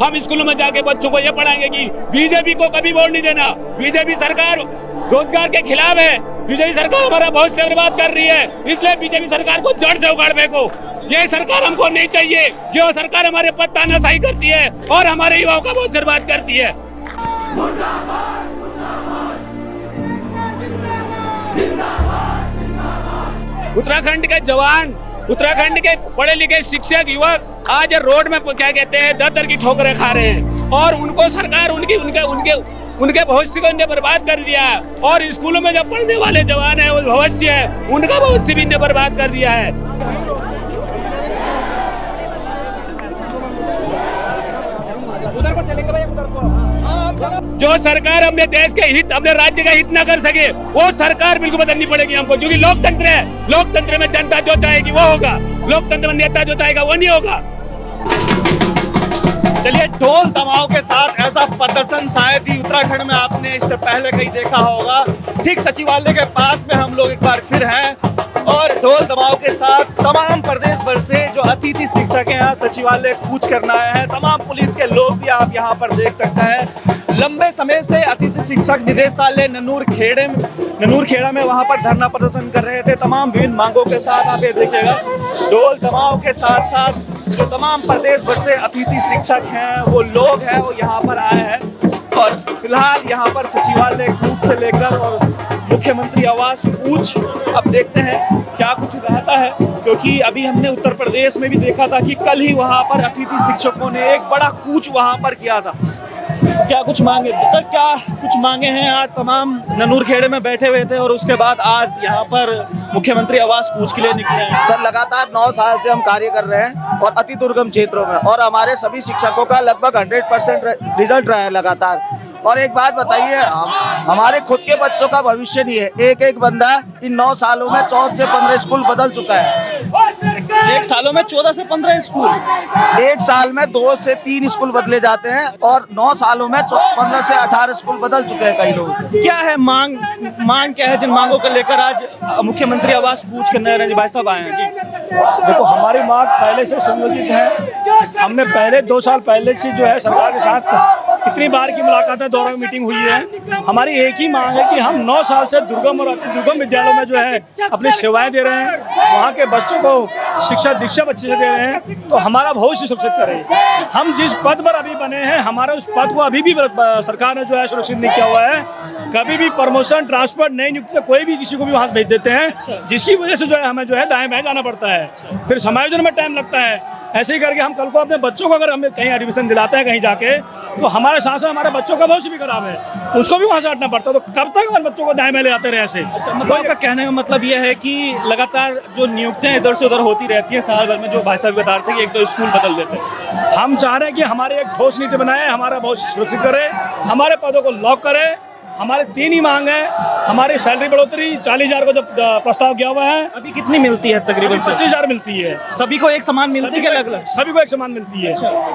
हम स्कूलों में जाके बच्चों को ये पढ़ाएंगे कि बीजेपी को कभी वोट नहीं देना, बीजेपी सरकार रोजगार के खिलाफ है, बीजेपी सरकार हमारा बहुत से बर्बाद कर रही है, इसलिए बीजेपी सरकार को जड़ से उखाड़ फेंको। ये सरकार हमको नहीं चाहिए जो सरकार हमारे पर तानाशाही करती है और हमारे युवाओं का बहुत बर्बाद करती है। उत्तराखंड के जवान, उत्तराखंड के पढ़े लिखे शिक्षक युवक आज रोड में क्या कहते हैं दर की ठोकरें खा रहे हैं और उनको सरकार उनके भविष्य को इन्हें बर्बाद कर दिया है। और स्कूलों में जो पढ़ने वाले जवान है वो भविष्य है, उनका भविष्य भी इन्हें बर्बाद कर दिया है। उधर को चलेंगे भाई, उधर को। जो सरकार अपने देश के हित, अपने राज्य का हित न कर सके वो सरकार बिल्कुल बदलनी पड़ेगी हमको, क्योंकि लोकतंत्र है। लोकतंत्र में जनता जो चाहेगी वो होगा, लोकतंत्र में नेता जो चाहेगा वो नहीं होगा। चलिए, ढोल दमाओं के साथ ऐसा प्रदर्शन शायद ही उत्तराखंड में आपने इससे पहले कहीं देखा होगा। ठीक सचिवालय के पास में हम लोग एक बार फिर हैं और ढोल दमाओं के साथ तमाम प्रदेश भर से जो अतिथि शिक्षक हैं यहाँ सचिवालय कूच करना आए हैं। तमाम पुलिस के लोग भी आप यहाँ पर देख सकते हैं। लंबे समय से अतिथि शिक्षक निदेशालय ननूर खेड़ा में वहाँ पर धरना प्रदर्शन कर रहे थे तमाम विभिन्न मांगों के साथ। आप ये देखिएगा, ढोल दमाओं के साथ साथ जो तमाम प्रदेश भर से अतिथि शिक्षक हैं वो लोग हैं वो यहाँ पर आए हैं और फिलहाल यहाँ पर सचिवालय कूच से लेकर और मुख्यमंत्री आवास कूच अब देखते हैं क्या कुछ रहता है, क्योंकि अभी हमने उत्तर प्रदेश में भी देखा था कि कल ही वहाँ पर अतिथि शिक्षकों ने एक बड़ा कूच वहाँ पर किया था। क्या कुछ मांगे सर, क्या कुछ मांगे हैं? आज तमाम ननूर खेड़े में बैठे हुए थे और उसके बाद आज यहाँ पर मुख्यमंत्री आवास कूच के लिए निकले हैं। सर, लगातार 9 साल से हम कार्य कर रहे हैं और अति दुर्गम क्षेत्रों में, और हमारे सभी शिक्षकों का लगभग 100% रिजल्ट रहा है लगातार। और एक बात बताइए, हमारे खुद के बच्चों का भविष्य नहीं है। एक बंदा इन 9 सालों में 14 से 15 स्कूल बदल चुका है। एक सालों में 14 से 15 स्कूल, एक साल में 2 से 3 स्कूल बदले जाते हैं और 9 सालों में 15 से 18 स्कूल बदल चुके हैं कई लोग। क्या है मांग क्या है जिन मांगों को लेकर आज मुख्यमंत्री आवास कूच करने रंजीत भाई साहब आए हैं? जी देखो, हमारी मांग पहले से सुनियोजित है। हमने पहले 2 साल पहले से जो है सरकार के साथ कितनी बार की मुलाकातें, दौरा मीटिंग हुई है। हमारी एक ही मांग है कि हम 9 साल से दुर्गम और अति दुर्गम विद्यालयों में जो है अपनी सेवाएं दे रहे हैं, वहाँ के बच्चों को शिक्षा दीक्षा अच्छे से दे रहे हैं, तो हमारा भविष्य सुरक्षित करें। हम जिस पद पर अभी बने हैं, हमारे उस पद को अभी भी सरकार ने जो है सुरक्षित नहीं किया हुआ है। कभी भी प्रमोशन, ट्रांसफर, नई नियुक्ति कोई भी किसी को भी वहाँ भेज देते हैं, जिसकी वजह से जो है हमें जो है दाएं बाएं जाना पड़ता है, फिर समायोजन में टाइम लगता है। ऐसे ही करके हम कल को अपने बच्चों को अगर हमें कहीं एडमिशन दिलाते हैं कहीं जाके, तो हमारे साथ हमारे बच्चों का भविष्य भी खराब है, उसको भी वहाँ से हटना पड़ता है। तो कब तक हमारे बच्चों को दाएं बाएं ले आते रहे ऐसे? मतलब आपका कहने का मतलब यह है कि लगातार जो नियुक्तियां इधर से उधर होती रहती हैं साल भर में, जो भाई साहब बता रहे थे कि 1-2 स्कूल बदल देते हैं। हम चाह रहे हैं कि हमारे एक ठोस नीति बनाए, हमारा भविष्य सुरक्षित करे, हमारे पदों को लॉक करे। हमारे 3 ही मांग है। हमारी सैलरी बढ़ोतरी 40,000 को जब प्रस्ताव किया हुआ है, अभी कितनी मिलती है? तकरीबन 25,000 मिलती है। सभी को एक समान मिलती है? अलग-अलग सभी को एक समान मिलती है।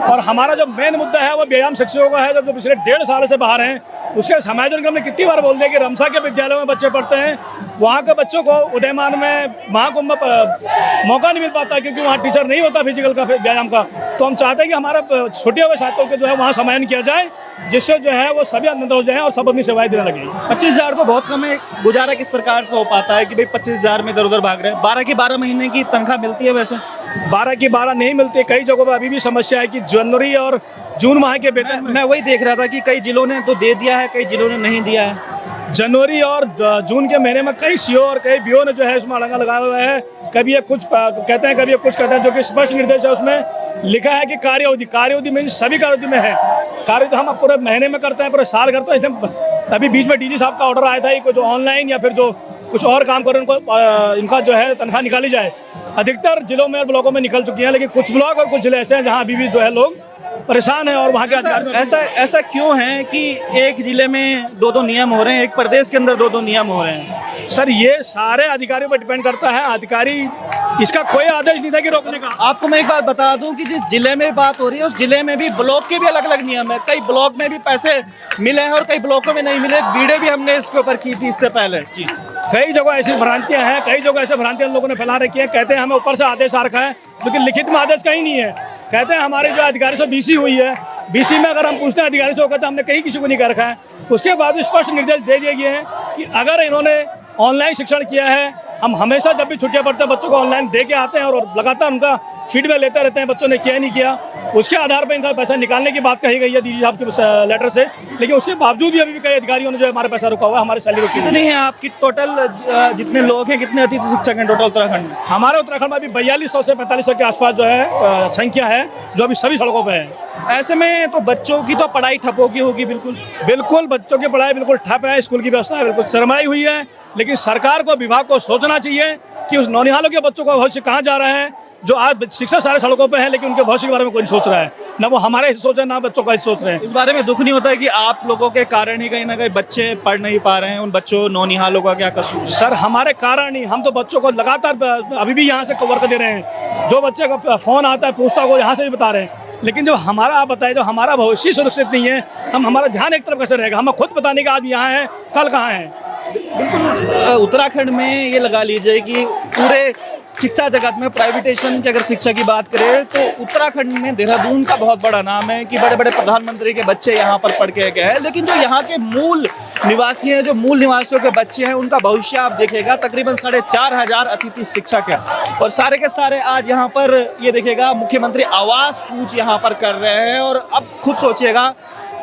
और हमारा जो मेन मुद्दा है वो व्यायाम शिक्षकों का है, जो पिछले 1.5 साल से बाहर हैं। उसके समायोजन का हमने कितनी बार बोल दिया कि रमसा के विद्यालयों में बच्चे पढ़ते हैं, वहाँ के बच्चों को उदयमान में महाकुंभ में मौका नहीं मिल पाता, क्योंकि वहाँ टीचर नहीं होता फिजिकल का, व्यायाम का। तो हम चाहते हैं कि हमारा छोटे हुए छात्रों के जो है वहाँ समायोजन किया जाए, जिससे जो है वो सभी आनंद हो जाए और सब अपनी सेवाएं देने लगे। 25,000 तो बहुत कम है। गुजारा किस प्रकार से हो पाता है कि भाई 25,000 में इधर उधर भाग रहे हैं? 12 की 12 महीने की तनख्वाह मिलती है? वैसे 12 की 12 नहीं मिलती। कई जगहों पर अभी भी समस्या है कि जनवरी और जून माह के वेतन मैं वही देख रहा था कि कई जिलों ने तो दे दिया है, कई जिलों ने नहीं दिया है। जनवरी और जून के महीने में कई सीओ और कई बीओ ने जो है इसमें अड़ंगा लगाया हुआ है। कभी ये कुछ कहते हैं, कभी ये कुछ कहते हैं, जो कि स्पष्ट निर्देश है उसमें लिखा है कि कार्य अवधि में सभी कार्य अवधि में है। कार्य तो हम पूरे महीने में करते हैं, पूरे साल करते हैं। अभी बीच में डीजी साहब का ऑर्डर आया था कि जो ऑनलाइन या फिर जो कुछ और काम करें उनको इनका जो है तनख्वाह निकाली जाए। अधिकतर जिलों में और ब्लॉकों में निकल चुकी है, लेकिन कुछ ब्लॉक और कुछ जिले ऐसे हैं जहाँ अभी भी जो है लोग परेशान है। और वहाँ के अधिकारी ऐसा क्यों है कि एक जिले में 2-2 नियम हो रहे हैं, एक प्रदेश के अंदर 2-2 नियम हो रहे हैं? सर, ये सारे अधिकारियों पर डिपेंड करता है। अधिकारी, इसका कोई आदेश नहीं था कि रोकने का। आपको मैं एक बात बता दूं कि जिस जिले में बात हो रही है उस जिले में भी ब्लॉक के भी अलग अलग नियम है। कई ब्लॉक में भी पैसे मिले हैं और कई ब्लॉकों में नहीं मिले। वीडियो भी हमने इसके ऊपर की थी इससे पहले। जी, कई जगह ऐसी भ्रांतियां हैं, कई जगह ऐसे भ्रांतियां लोगों ने फैला रखी है। कहते हैं हमें ऊपर से आदेश आ रखा है, लेकिन लिखित में आदेश कहीं नहीं है। कहते हैं हमारे जो अधिकारी से बीसी हुई है, BC में अगर हम पूछते हैं अधिकारी से, वो कहते हैं हमने कहीं किसी को नहीं कर रखा है। उसके बाद भी स्पष्ट निर्देश दे दिए गए हैं कि अगर इन्होंने ऑनलाइन शिक्षण किया है, हम हमेशा जब भी छुट्टियां पड़ते हैं बच्चों को ऑनलाइन दे के आते हैं और लगातार उनका फीडबैक लेते रहते हैं, बच्चों ने किया नहीं किया, उसके आधार पर इनका पैसा निकालने की बात कही गई है डीजी साहब के लेटर से। लेकिन उसके बावजूद भी अभी भी कई अधिकारियों ने जो हमारा पैसा रुका हुआ है, हमारे सैलरी रुकी नहीं है आपकी टोटल जितने लोग हैं, कितने अतिथि शिक्षक हैं टोटल उत्तराखंड में? हमारे उत्तराखंड में अभी 4200 से 4500 के आसपास जो है संख्या है, जो अभी सभी सड़कों पे है। ऐसे में तो बच्चों की तो पढ़ाई ठप होगी बिल्कुल। बिल्कुल बच्चों की पढ़ाई बिल्कुल ठप है, स्कूल की व्यवस्था बिल्कुल शर्माई हुई है। लेकिन सरकार को, विभाग को सोचना चाहिए कि उस नौनिहालों के बच्चों का भविष्य कहाँ जा रहा है। जो आज शिक्षक सारे सड़कों पे हैं, लेकिन उनके भविष्य के बारे में कोई नहीं सोच रहा है, ना वो हमारे हित सोच रहे हैं, ना बच्चों का हित सोच रहे हैं। इस बारे में दुख नहीं होता है कि आप लोगों के कारण ही कहीं ना कहीं बच्चे पढ़ नहीं पा रहे हैं? उन बच्चों नौनिहालों का क्या कसूर? सर हमारे कारण ही, हम तो बच्चों को लगातार अभी भी यहाँ से वर्क दे रहे हैं। जो बच्चे का फोन आता है पूछता है, वो यहाँ से भी बता रहे हैं। लेकिन जो हमारा, आप बताइए, जो हमारा भविष्य सुरक्षित नहीं है, हमारा ध्यान एक तरफ कैसे रहेगा? हमें खुद पता नहीं कि आज यहाँ है, कल कहाँ है। उत्तराखंड में ये लगा लीजिए कि पूरे शिक्षा जगत में प्राइवेटाइजेशन की अगर शिक्षा की बात करें तो उत्तराखंड में देहरादून का बहुत बड़ा नाम है कि बड़े बड़े प्रधानमंत्री के बच्चे यहाँ पर पढ़ के गए हैं। लेकिन जो यहाँ के मूल निवासी हैं, जो मूल निवासियों के बच्चे हैं, उनका भविष्य आप देखिएगा तकरीबन 4500 अतिथि शिक्षक है और सारे के सारे आज यहाँ पर ये देखिएगा मुख्यमंत्री आवास कूच यहाँ पर कर रहे हैं। और अब खुद सोचिएगा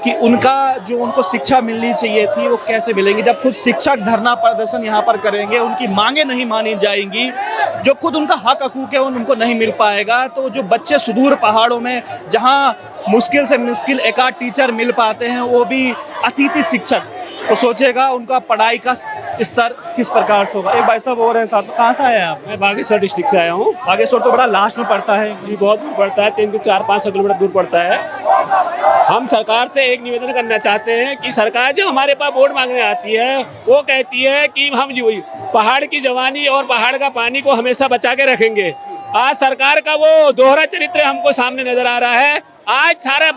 कि उनका जो उनको शिक्षा मिलनी चाहिए थी वो कैसे मिलेंगी, जब खुद शिक्षक धरना प्रदर्शन यहाँ पर करेंगे, उनकी मांगे नहीं मानी जाएंगी, जो खुद उनका हक हकूक है उनको नहीं मिल पाएगा। तो जो बच्चे सुदूर पहाड़ों में जहाँ मुश्किल से मुश्किल एक आध टीचर मिल पाते हैं, वो भी अतिथि शिक्षक, तो सोचेगा उनका पढ़ाई का स्तर किस प्रकार से होगा। एक भाई साहब और हैं साथ में, कहाँ से आए हैं आप? मैं बागेश्वर डिस्ट्रिक्ट से आया हूँ। बागेश्वर तो बड़ा लास्ट में पड़ता है जी, बहुत दूर पड़ता है, 3 से 4-5 किलोमीटर दूर पड़ता है। हम सरकार से एक निवेदन करना चाहते हैं कि सरकार जो हमारे पास वोट मांगने आती है, वो कहती है कि हम जो पहाड़ की जवानी और पहाड़ का पानी को हमेशा बचा के रखेंगे। आज सरकार का वो दोहरा चरित्र हमको सामने नजर आ रहा है। आज सारा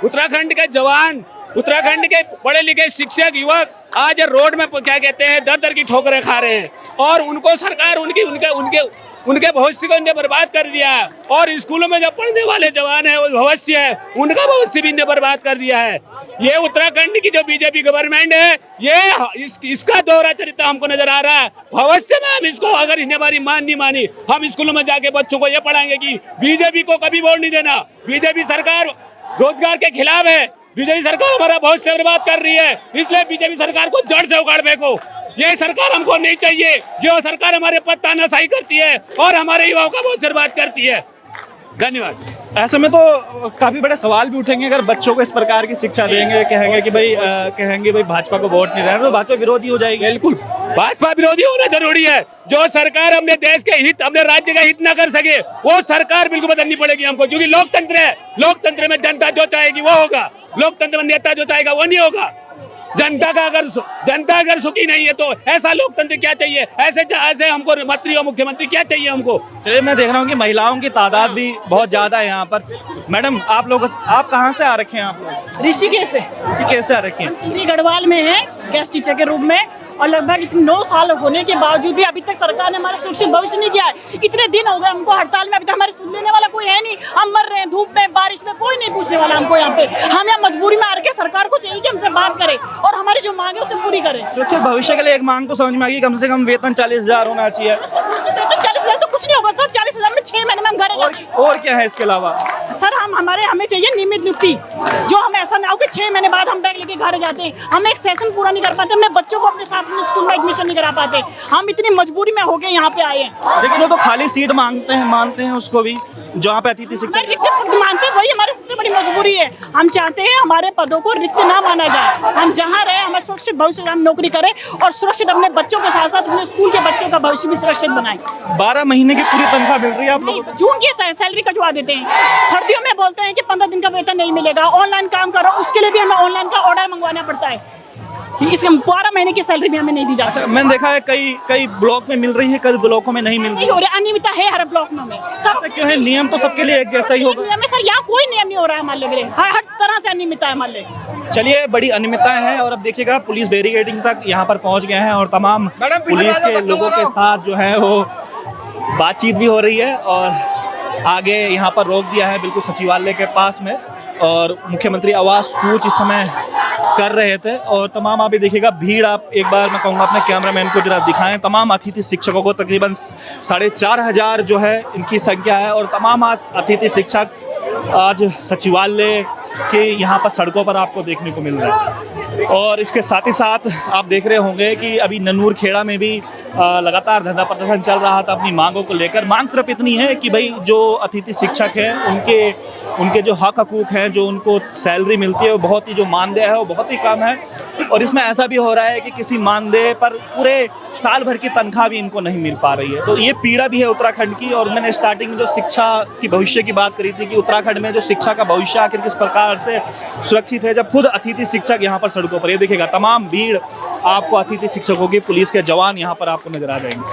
उत्तराखंड के जवान, उत्तराखंड के पढ़े लिखे शिक्षक युवक आज रोड में क्या कहते हैं, दर दर की ठोकरें खा रहे हैं और उनको सरकार उनके भविष्य को इन्हें बर्बाद कर दिया है। और स्कूलों में जो पढ़ने वाले जवान है, वो भविष्य है, उनका भविष्य भी इन्हें बर्बाद कर दिया है। ये उत्तराखंड की जो बीजेपी गवर्नमेंट है, ये इसका दोहरा चरित्र हमको नजर आ रहा है। भविष्य में हम इसको, अगर इन्हें हमारी मान नहीं मानी, हम स्कूलों में जाके बच्चों को ये पढ़ाएंगे कि बीजेपी को कभी वोट नहीं देना, बीजेपी सरकार रोजगार के खिलाफ है, बीजेपी सरकार हमारा भविष्य बर्बाद कर रही है, इसलिए बीजेपी सरकार को जड़ से उखाड़ फेंको। ये सरकार हमको नहीं चाहिए, जो सरकार हमारे पर तानाशाही करती है और हमारे युवाओं का भविष्य बर्बाद करती है। धन्यवाद। ऐसे में तो काफी बड़े सवाल भी उठेंगे अगर बच्चों को इस प्रकार की शिक्षा देंगे, कहेंगे भाई भाजपा को वोट नहीं देना, तो भाजपा विरोधी हो जाएगी। बिल्कुल, भाजपा विरोधी होना जरूरी है। जो सरकार अपने देश के हित, अपने राज्य का हित न कर सके, वो सरकार बिल्कुल बदलनी पड़ेगी हमको, क्योंकि लोकतंत्र है। लोकतंत्र में जनता जो चाहेगी वो होगा, लोकतंत्र में नेता जो चाहेगा वो नहीं होगा। जनता अगर सुखी नहीं है तो ऐसा लोकतंत्र क्या चाहिए? ऐसे हमको मंत्री और मुख्यमंत्री क्या चाहिए हमको? चलिए, मैं देख रहा हूँ कि महिलाओं की तादाद भी बहुत ज्यादा है यहाँ पर। मैडम, आप कहाँ से आ रखे हैं? आप लोग ऋषिकेश से आ रखे हैं? टिहरी गढ़वाल में है गेस्ट टीचर के रूप में, और लगभग 9 साल होने के बावजूद भी अभी तक सरकार ने हमारा सुरक्षित भविष्य नहीं किया है। इतने दिन हो गए हमको हड़ताल में, अभी तक हमारे सुन लेने वाला कोई है नहीं। हम मर रहे हैं धूप में, बारिश में, कोई नहीं पूछने वाला हमको यहाँ पे। हम यहाँ मजबूरी में आ रखे, सरकार को चाहिए कि हमसे बात करे और हमारी जो मांग है उसे पूरी करे। सुरक्षित भविष्य के लिए एक मांग तो समझ में आ गई, कम से कम वेतन 40,000 होना चाहिए। वेतन 40,000 से कुछ नहीं होगा सर। 40,000 में 6 महीने में हम घर जाते हैं। और क्या है इसके अलावा? सर हमें चाहिए नियमित नियुक्ति, जो हम ऐसा ना हो कि 6 महीने बाद हम बैग लेके घर जाते हैं। हम एक सेशन पूरा नहीं कर पाते, अपने बच्चों को अपने साथ में स्कूल में एडमिशन नहीं करा पाते। हम इतनी मजबूरी में होके यहाँ पे आए हैं। लेकिन वो तो खाली सीट मानते हैं उसको भी, जहाँ पे अतिथि शिक्षक रिक्त पद मानते हैं, वही हमारी सबसे बड़ी मजबूरी है। हम चाहते हैं हमारे पदों को रिक्त ना माना जाए, हम जहाँ रहे हमारे सुरक्षित भविष्य में हम नौकरी करें और सुरक्षित अपने बच्चों के साथ साथ अपने स्कूल के बच्चों का भविष्य भी सुरक्षित बनाए। 12 महीने की पूरी तनख्वाह मिल रही है आप लोगों को? जून की सैलरी कटवा देते हैं। सर्दियों में बोलते हैं कि 15 दिन का वेतन नहीं मिलेगा, ऑनलाइन काम करो, उसके लिए भी हमें ऑनलाइन का ऑर्डर मंगवाना पड़ता है। इसके 12 महीने की सैलरी भी हमें नहीं दी जाती। अच्छा, मैंने देखा है कई ब्लॉक में मिल रही है, कई ब्लॉकों में नहीं मिल रही है। अनियमितता है हर ब्लॉक में। सब क्यों है? नियम तो सबके लिए एक जैसा ही होगा। नियम है सर, यहाँ कोई नियम नहीं हो रहा है हमारे लिए, हर तरह से अनियमितता है हमारे लिए। चलिए, बड़ी अनियमितताएं हैं और अब देखिएगा पुलिस बैरिकेडिंग तक यहाँ पर पहुँच गए हैं और तमाम पुलिस के लोगों के साथ जो है वो बातचीत भी हो रही है और आगे यहाँ पर रोक दिया है बिल्कुल सचिवालय के पास में। और मुख्यमंत्री आवास कूच इस समय कर रहे थे। और तमाम आप ये देखिएगा भीड़, आप एक बार मैं कहूँगा अपने कैमरामैन को जरा दिखाएं। तमाम अतिथि शिक्षकों को तकरीबन 4,500 जो है इनकी संख्या है और तमाम आज अतिथि शिक्षक आज सचिवालय के यहाँ पर सड़कों पर आपको देखने को मिल रहा है। और इसके साथ ही साथ आप देख रहे होंगे कि अभी नन्नूर खेड़ा में भी लगातार धरना प्रदर्शन चल रहा था अपनी मांगों को लेकर। मांग सिर्फ इतनी है कि भाई जो अतिथि शिक्षक हैं उनके जो हक हकूक हैं, जो उनको सैलरी मिलती है वो बहुत ही, जो मानदेय है वो बहुत ही कम है। और इसमें ऐसा भी हो रहा है कि किसी मानदेय पर पूरे साल भर की तनख्वाह भी इनको नहीं मिल पा रही है। तो ये पीड़ा भी है उत्तराखंड की। और मैंने स्टार्टिंग में जो शिक्षा की भविष्य की बात करी थी कि उत्तराखंड में जो शिक्षा का भविष्य आखिर किस प्रकार से सुरक्षित है, जब खुद अतिथि शिक्षक यहाँ पर सड़कों पर, ये देखिएगा तमाम भीड़ आपको अतिथि शिक्षकों की, पुलिस के जवान यहाँ पर आपको नजर आ जाएंगे।